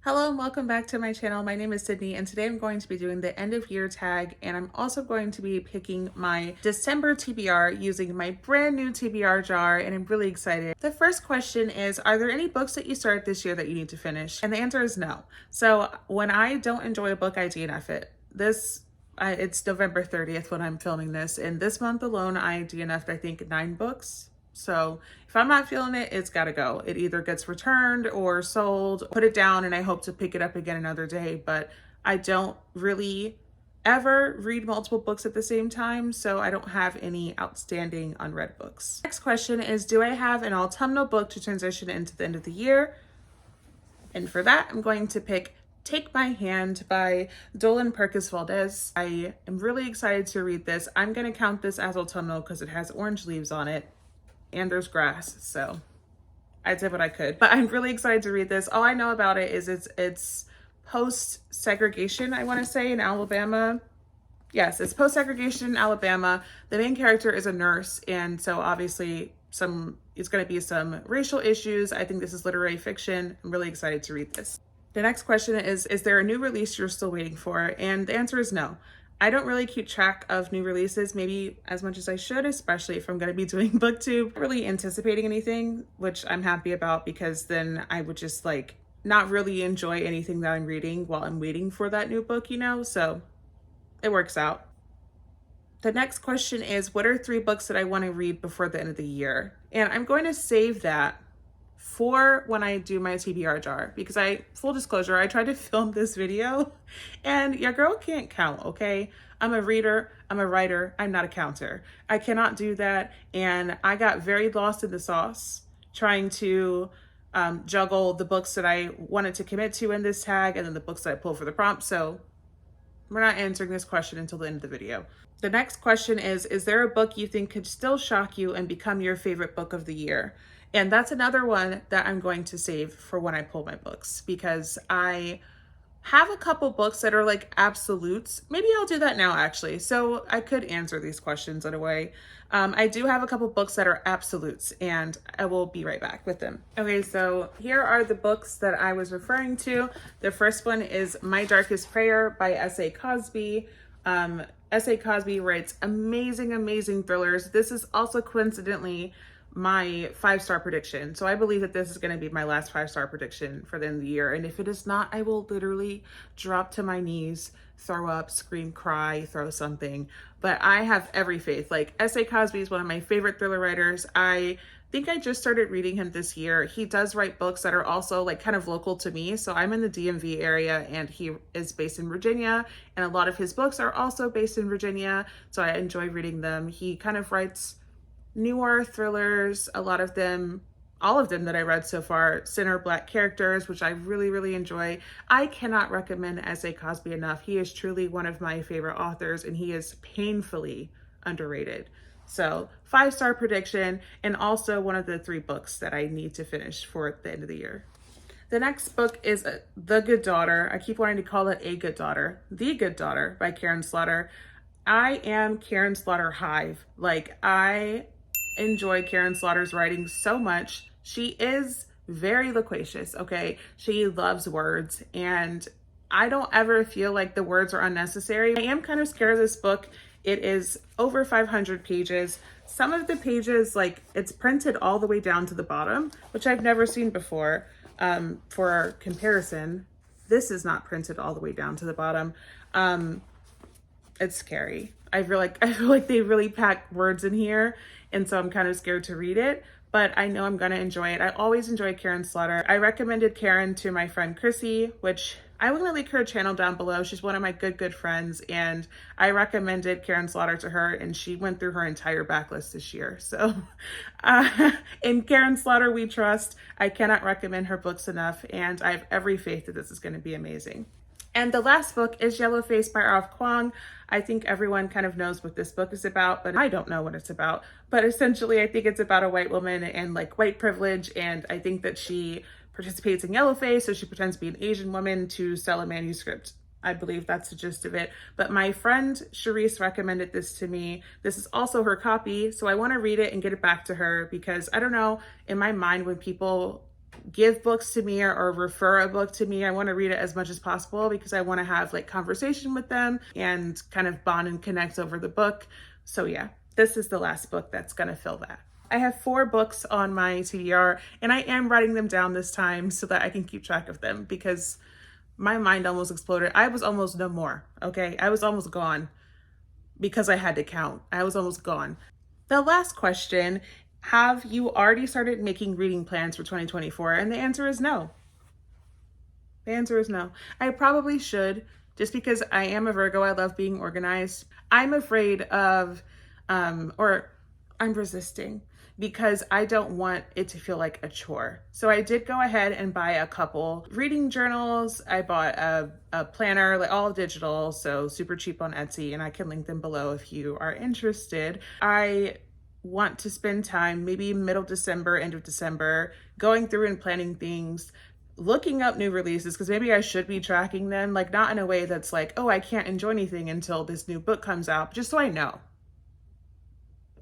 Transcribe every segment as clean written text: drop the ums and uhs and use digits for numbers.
Hello and welcome back to my channel. My name is Cydney and today I'm going to be doing the end of year tag, and I'm also going to be picking my December TBR using my brand new TBR jar, and I'm really excited. The first question is, are there any books that you started this year that you need to finish? And the answer is no. So when I don't enjoy a book, I DNF it. It's November 30th when I'm filming this, and this month alone I DNF'd I think 9 books. So if I'm not feeling it, it's gotta go. It either gets returned or sold, put it down, and I hope to pick it up again another day. But I don't really ever read multiple books at the same time, so I don't have any outstanding unread books. Next question is, do I have an autumnal book to transition into the end of the year? And for that, I'm going to pick Take My Hand by Dolan Perkins Valdez. I am really excited to read this. I'm gonna count this as autumnal because it has orange leaves on it. And there's grass, so I did what I could. But I'm really excited to read this. All I know about it is it's post-segregation, I want to say, in Alabama. Yes, it's post-segregation in Alabama. The main character is a nurse, and so obviously it's going to be some racial issues. I think this is literary fiction. I'm really excited to read this. The next question is there a new release you're still waiting for? And the answer is no. I don't really keep track of new releases, maybe as much as I should, especially if I'm going to be doing booktube. Not really anticipating anything, which I'm happy about, because then I would just not really enjoy anything that I'm reading while I'm waiting for that new book, you know? So it works out. The next question is, what are 3 books that I want to read before the end of the year? And I'm going to save that for when I do my TBR jar, because full disclosure, I tried to film this video and your girl can't count, okay? I'm a reader, I'm a writer, I'm not a counter. I cannot do that, and I got very lost in the sauce trying to juggle the books that I wanted to commit to in this tag and then the books that I pulled for the prompt, so we're not answering this question until the end of the video. The next question is there a book you think could still shock you and become your favorite book of the year? And that's another one that I'm going to save for when I pull my books, because I have a couple books that are absolutes. Maybe I'll do that now, actually. So I could answer these questions in a way. I do have a couple books that are absolutes, and I will be right back with them. Okay, so here are the books that I was referring to. The first one is My Darkest Prayer by S.A. Cosby. S.A. Cosby writes amazing, amazing thrillers. This is also coincidentally my 5-star prediction. So I believe that this is going to be my last 5-star prediction for the end of the year. And if it is not, I will literally drop to my knees, throw up, scream, cry, throw something. But I have every faith. S.A. Cosby is one of my favorite thriller writers. I think I just started reading him this year. He does write books that are also kind of local to me. So I'm in the DMV area and he is based in Virginia, and a lot of his books are also based in Virginia. So I enjoy reading them. He kind of writes noir thrillers, all of them that I read so far, center Black characters, which I really, really enjoy. I cannot recommend S.A. Cosby enough. He is truly one of my favorite authors, and he is painfully underrated. So 5-star prediction, and also one of the 3 books that I need to finish for the end of the year. The next book is The Good Daughter. I keep wanting to call it A Good Daughter. The Good Daughter by Karen Slaughter. I am Karen Slaughter hive. I enjoy Karen Slaughter's writing so much. She is very loquacious, okay? She loves words, and I don't ever feel like the words are unnecessary. I am kind of scared of this book. It is over 500 pages. Some of the pages, it's printed all the way down to the bottom, which I've never seen before. For comparison, this is not printed all the way down to the bottom. It's scary. I feel like they really pack words in here, and so I'm kind of scared to read it, but I know I'm gonna enjoy it. I always enjoy Karen Slaughter. I recommended Karen to my friend Chrissy, which I'm gonna link her channel down below. She's one of my good friends, and I recommended Karen Slaughter to her, and she went through her entire backlist this year. So in Karen Slaughter we trust. I cannot recommend her books enough, and I have every faith that this is gonna be amazing. And the last book is Yellowface by R.F. Kuang. I think everyone kind of knows what this book is about, but I don't know what it's about. But essentially, I think it's about a white woman and white privilege, and I think that she participates in Yellowface, so she pretends to be an Asian woman to sell a manuscript I believe that's the gist of it. But my friend Charisse recommended this to me. This is also her copy, so I want to read it and get it back to her, because I don't know, in my mind, when people give books to me or refer a book to me, I want to read it as much as possible, because I want to have like conversation with them and kind of bond and connect over the book. So yeah, this is the last book that's going to fill that. I have 4 books on my TBR, and I am writing them down this time so that I can keep track of them, because my mind almost exploded. I was almost no more, okay? I was almost gone because I had to count. I was almost gone. The last question, have you already started making reading plans for 2024? And the answer is no. The answer is no. I probably should, just because I am a Virgo. I love being organized. I'm afraid of, or I'm resisting, because I don't want it to feel like a chore. So I did go ahead and buy a couple reading journals. I bought a planner, like all digital, so super cheap on Etsy, and I can link them below if you are interested. I want to spend time, maybe middle December, end of December, going through and planning things, looking up new releases, because maybe I should be tracking them, like not in a way that's like, oh, I can't enjoy anything until this new book comes out, just so I know.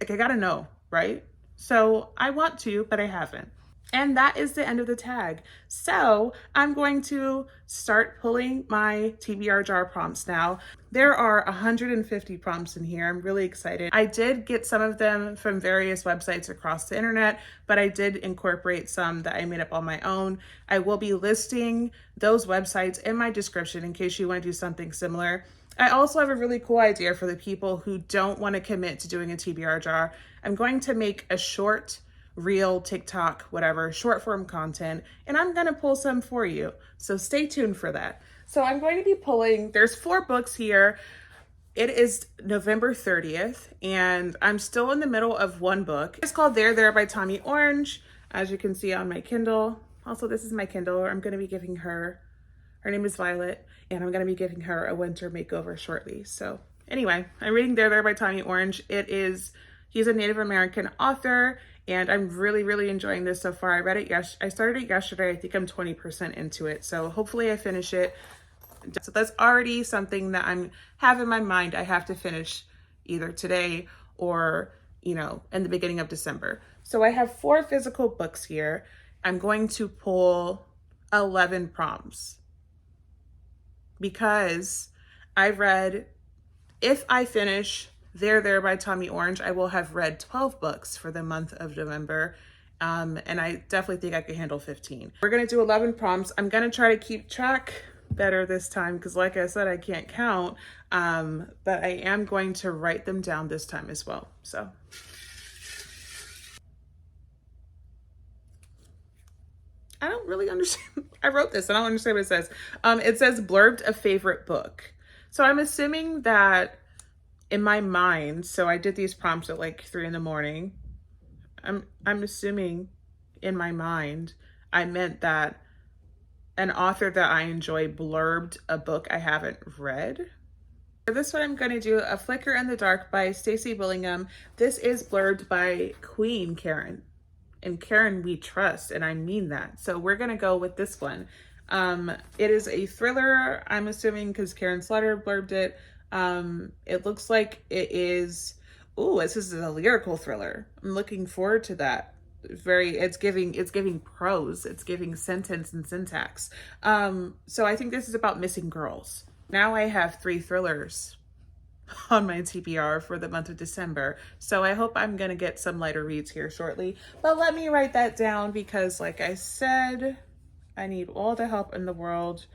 Like, I gotta know, right? So I want to, but I haven't. And that is the end of the tag. So I'm going to start pulling my TBR jar prompts now. There are 150 prompts in here. I'm really excited. I did get some of them from various websites across the internet, but I did incorporate some that I made up on my own. I will be listing those websites in my description in case you want to do something similar. I also have a really cool idea for the people who don't want to commit to doing a TBR jar. I'm going to make a short reel, TikTok, whatever, short form content, and I'm going to pull some for you. So stay tuned for that. So I'm going to be pulling, there's 4 books here. It is November 30th, and I'm still in the middle of one book. It's called There by Tommy Orange, as you can see on my Kindle. Also, this is my Kindle. I'm going to be giving her name is Violet, and I'm going to be giving her a winter makeover shortly. So anyway, I'm reading There by Tommy Orange. He's a Native American author, and I'm really, really enjoying this so far. I started it yesterday. I think I'm 20% into it. So hopefully I finish it. So that's already something that I have in my mind. I have to finish either today or, in the beginning of December. So I have 4 physical books here. I'm going to pull 11 prompts, because I read, if I finish There by Tommy Orange, I will have read 12 books for the month of November. And I definitely think I could handle 15. We're going to do 11 prompts. I'm going to try to keep track better this time, because like I said, I can't count, but I am going to write them down this time as well. So I don't really understand. I wrote this. I don't understand what it says. It says blurbed a favorite book. So I'm assuming that in my mind, so I did these prompts at like 3 in the morning. I'm assuming in my mind, I meant that an author that I enjoy blurbed a book I haven't read. For this one, I'm going to do A Flicker in the Dark by Stacey Willingham. This is blurbed by Queen Karen. And Karen we trust, and I mean that. So we're gonna go with this one. It is a thriller, I'm assuming, because Karen Slater blurbed it. It looks like it is, this is a lyrical thriller. I'm looking forward to that. It's giving prose, it's giving sentence and syntax. So I think this is about missing girls. Now I have 3 thrillers on my TBR for the month of December. So I hope I'm gonna get some lighter reads here shortly. But let me write that down, because like I said, I need all the help in the world.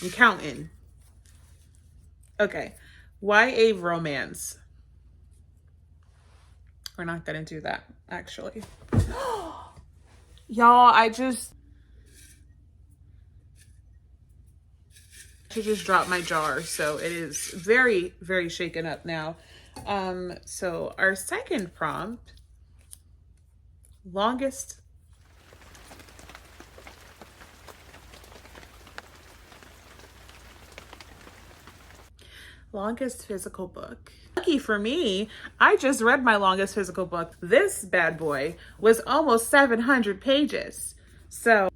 I'm counting. Okay, YA romance. We're not gonna do that, actually. Y'all, I just dropped my jar, so it is very, very shaken up now. So our second prompt, longest physical book. Lucky for me, I just read my longest physical book. This bad boy was almost 700 pages. So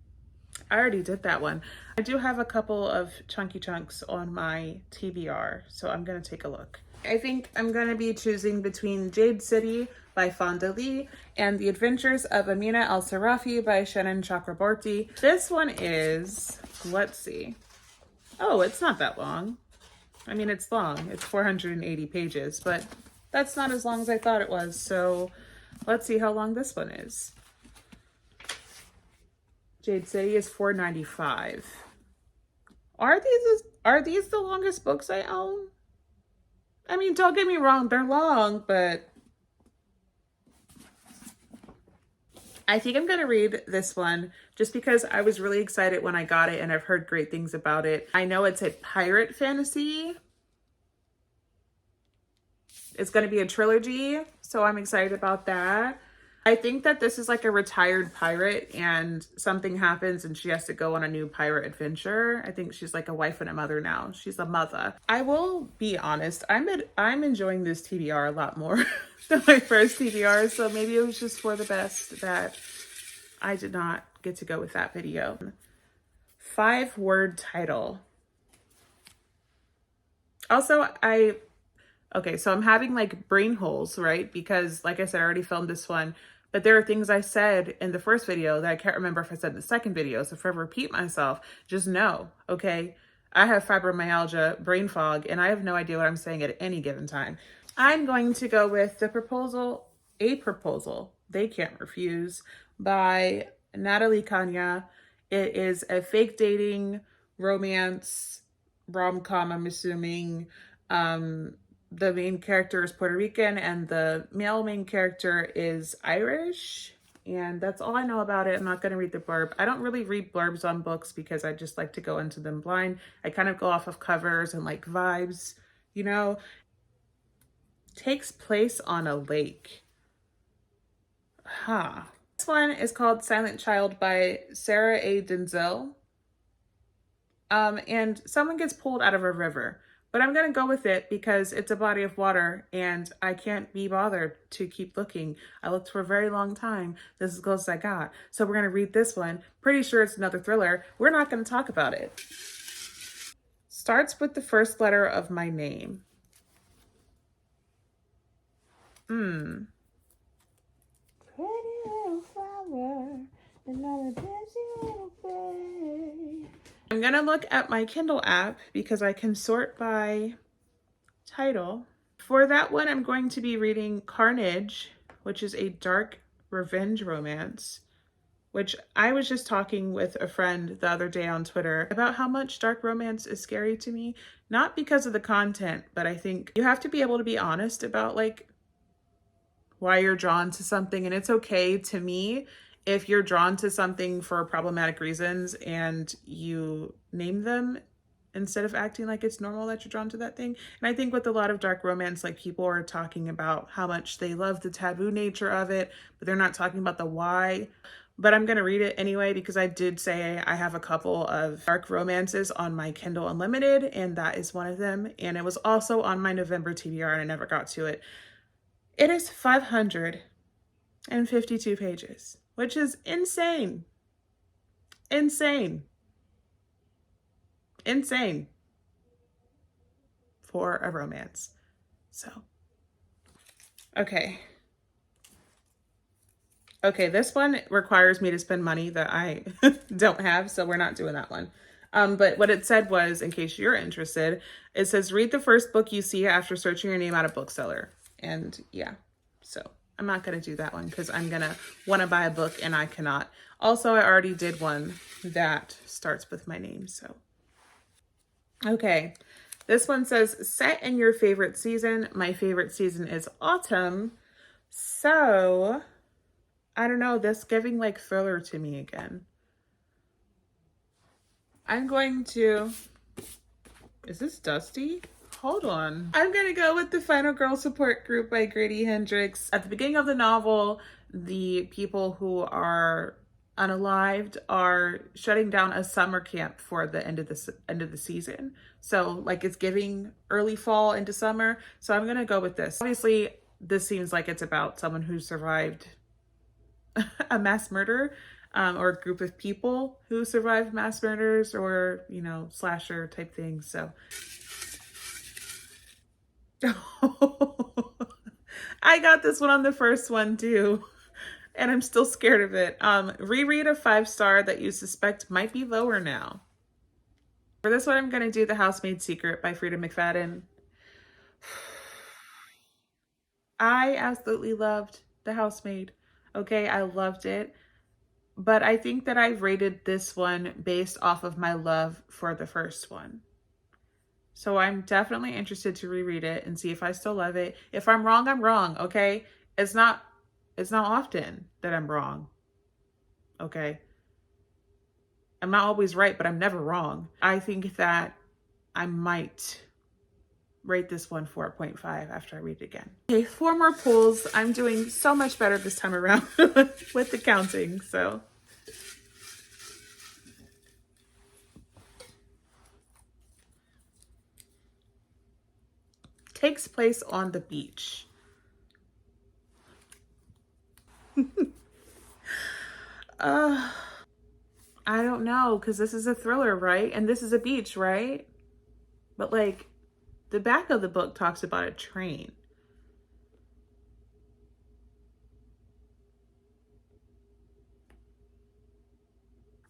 I already did that one. I do have a couple of chunky chunks on my TBR, so I'm gonna take a look. I think I'm gonna be choosing between Jade City by Fonda Lee and The Adventures of Amina El Sarafi by Shannon Chakraborty. This one is, let's see. Oh, it's not that long. I mean, it's long. It's 480 pages, but that's not as long as I thought it was. So let's see how long this one is. Jade City is 495. Are these the longest books I own? I mean, don't get me wrong, they're long, but I think I'm going to read this one just because I was really excited when I got it and I've heard great things about it. I know it's a pirate fantasy. It's going to be a trilogy, so I'm excited about that. I think that this is like a retired pirate and something happens and she has to go on a new pirate adventure. I think she's like a wife and a mother now. She's a mother. I will be honest, I'm enjoying this TBR a lot more than my first TBR, so maybe it was just for the best that I did not get to go with that video. 5-word title. Also, okay, so I'm having like brain holes, right? Because like I said, I already filmed this one, but there are things I said in the first video that I can't remember if I said in the second video. So if I repeat myself, just know, okay? I have fibromyalgia, brain fog, and I have no idea what I'm saying at any given time. I'm going to go with A Proposal They Can't Refuse by Natalie Kanya. It is a fake dating romance rom-com, I'm assuming. The main character is Puerto Rican and the male main character is Irish. And that's all I know about it. I'm not going to read the blurb. I don't really read blurbs on books because I just like to go into them blind. I kind of go off of covers and like vibes, you know. Takes place on a lake. This one is called Silent Child by Sarah A. Denzel. And someone gets pulled out of a river. But I'm going to go with it because it's a body of water and I can't be bothered to keep looking. I looked for a very long time. This is as close as I got. So we're going to read this one. Pretty sure it's another thriller. We're not going to talk about it. Starts with the first letter of my name. Pretty little flower, another dancing little babe. I'm gonna look at my Kindle app because I can sort by title. For that one, I'm going to be reading Carnage, which is a dark revenge romance, which I was just talking with a friend the other day on Twitter about how much dark romance is scary to me. Not because of the content, but I think you have to be able to be honest about like why you're drawn to something. And it's okay to me if you're drawn to something for problematic reasons and you name them instead of acting like it's normal that you're drawn to that thing. And I think with a lot of dark romance, like people are talking about how much they love the taboo nature of it, but they're not talking about the why. But I'm gonna read it anyway because I did say I have a couple of dark romances on my Kindle Unlimited and that is one of them. And it was also on my November TBR and I never got to it. It is 552 pages. Which is insane. Insane. Insane. For a romance. So. Okay. Okay, this one requires me to spend money that I don't have, so we're not doing that one. But what it said was, in case you're interested, it says, read the first book you see after searching your name at a bookseller. And yeah, so. I'm not going to do that one because I'm going to want to buy a book and I cannot. Also, I already did one that starts with my name, so. Okay, this one says, set in your favorite season. My favorite season is autumn. So, I don't know, this giving like thriller to me again. I'm going to, is this dusty? Hold on. I'm gonna go with The Final Girl Support Group by Grady Hendrix. At the beginning of the novel, the people who are unalived are shutting down a summer camp for the end of the season. So like it's giving early fall into summer. So I'm gonna go with this. Obviously, this seems like it's about someone who survived a mass murder. or a group of people who survived mass murders or, you know, slasher type things. So I got this one on the first one too, and I'm still scared of it. Reread a 5-star that you suspect might be lower now. For this one, I'm going to do The Housemaid's Secret by Frida McFadden. I absolutely loved The Housemaid. Okay, I loved it. But I think that I rated this one based off of my love for the first one. So I'm definitely interested to reread it and see if I still love it. If I'm wrong, I'm wrong, okay? It's not often that I'm wrong. Okay? I'm not always right, but I'm never wrong. I think that I might rate this one 4.5 after I read it again. Okay, 4 more pulls. I'm doing so much better this time around with the counting, so. Takes place on the beach. I don't know, because this is a thriller, right? And this is a beach, right? But like, the back of the book talks about a train.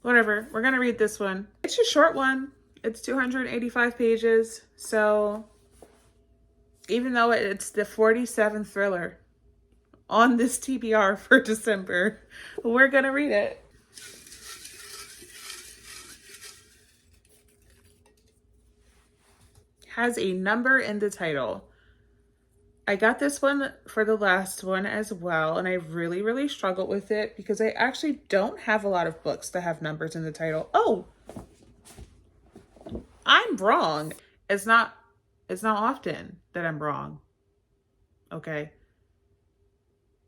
Whatever, we're gonna read this one. It's a short one. It's 285 pages. So even though it's the 47th thriller on this TBR for December, we're gonna read it. Has a number in the title. I got this one for the last one as well, and I really struggled with it because I actually don't have a lot of books that have numbers in the title. Oh, I'm wrong. It's not often that I'm wrong. Okay.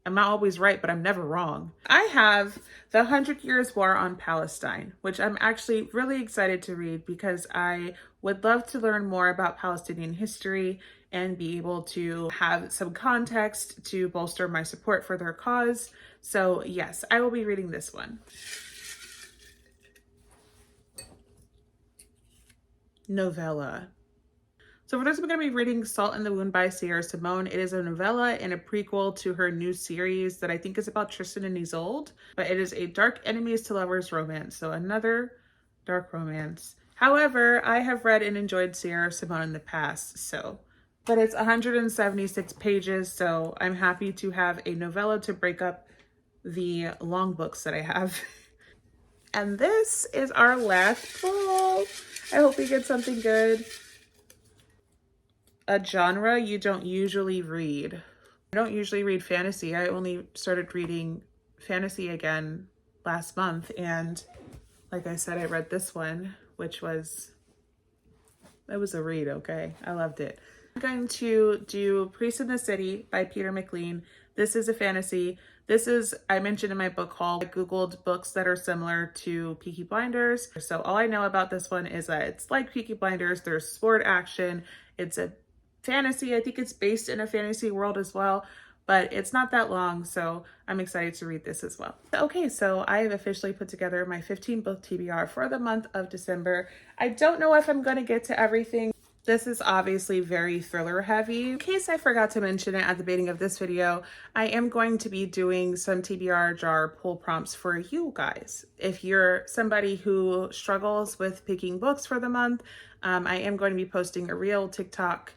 I'm not always right, but I'm never wrong. I have The 100 Years War on Palestine, which I'm actually really excited to read because I would love to learn more about Palestinian history and be able to have some context to bolster my support for their cause. So yes, I will be reading this one. Novella. So for this, I'm going to be reading Salt in the Wound by Sierra Simone. It is a novella and a prequel to her new series that I think is about Tristan and Isolde, but it is a dark enemies to lovers romance. So another dark romance. However, I have read and enjoyed Sierra Simone in the past, but it's 176 pages, so I'm happy to have a novella to break up the long books that I have. And this is our last book. I hope we get something good. A genre you don't usually read. I don't usually read fantasy. I only started reading fantasy again last month, and like I said, I read this one, which was, it was a read, okay? I loved it. I'm going to do Priest in the City by Peter McLean. This is a fantasy. This is, I mentioned in my book haul, I Googled books that are similar to Peaky Blinders. So all I know about this one is that it's like Peaky Blinders. There's sport action. It's a fantasy. I think it's based in a fantasy world as well, but it's not that long, so I'm excited to read this as well. Okay, so I have officially put together my 15 book TBR for the month of December. I don't know if I'm going to get to everything. This is obviously very thriller heavy. In case I forgot to mention it at the beginning of this video, I am going to be doing some TBR jar pull prompts for you guys. If you're somebody who struggles with picking books for the month, I am going to be posting a real TikTok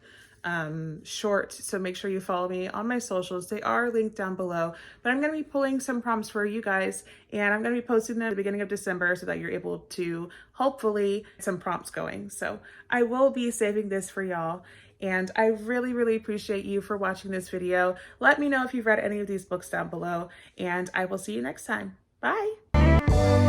short, so make sure you follow me on my socials. They are linked down below, but I'm going to be pulling some prompts for you guys, and I'm going to be posting them at the beginning of December so that you're able to hopefully get some prompts going. So I will be saving this for y'all, and I really appreciate you for watching this video. Let me know if you've read any of these books down below, and I will see you next time. Bye.